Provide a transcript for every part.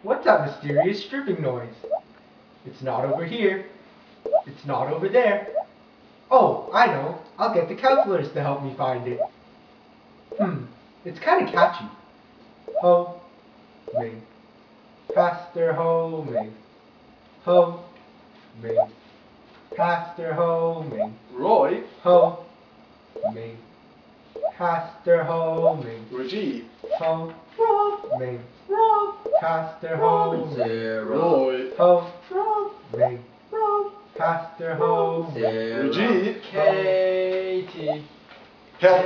What's that mysterious dripping noise? It's not over here. It's not over there. Oh, I know. I'll get the counselors to help me find it. It's kind of catchy. Ho-ming. Pastor Ho-ming. Ho-ming. Pastor Ho-ming. Roy. Ho-ming. Pastor Ho-ming. Rajiv. Ho-ming. Pastor Ho-ming. Roy. Ho-ming. Pastor Ho-ming. Rajiv. Katie. Help!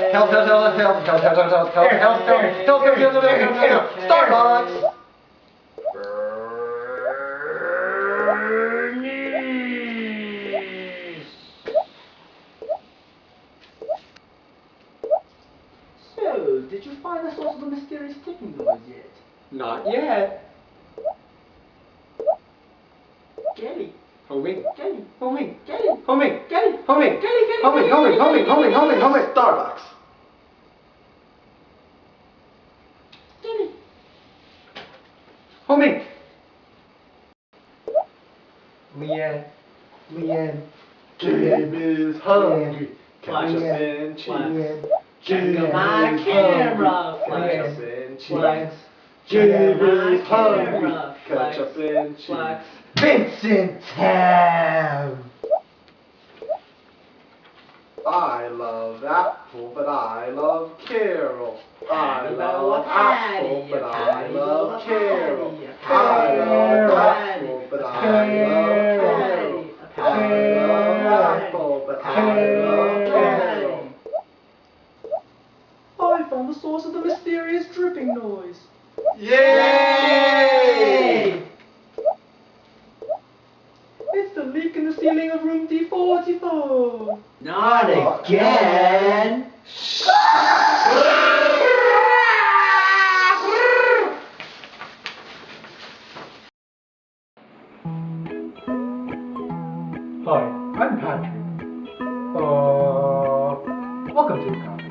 Starbucks! So, did you find the source of the mysterious ticking noise yet? Not yet. Kelly. Homing. Kelly. Homing. Kelly. Homing. Kelly. Homing. Kelly. Homing. Starbucks. Kelly. Homing. Leanne. Gabe is hungry. Catch up and cheese. Check out my camera. Catch up and Flex. cheese. Gabe is hungry. Catch up and cheese. Vincent Tam! I love Apple, but I love Carol. I love Apple, but I love Carol. I love Apple, but I love Carol. I love Apple, but I love Carol. I found the source of the mysterious dripping noise. Yay! It's the leak in the ceiling of room D44. Not again! Hi, I'm Patrick. Welcome to the conference.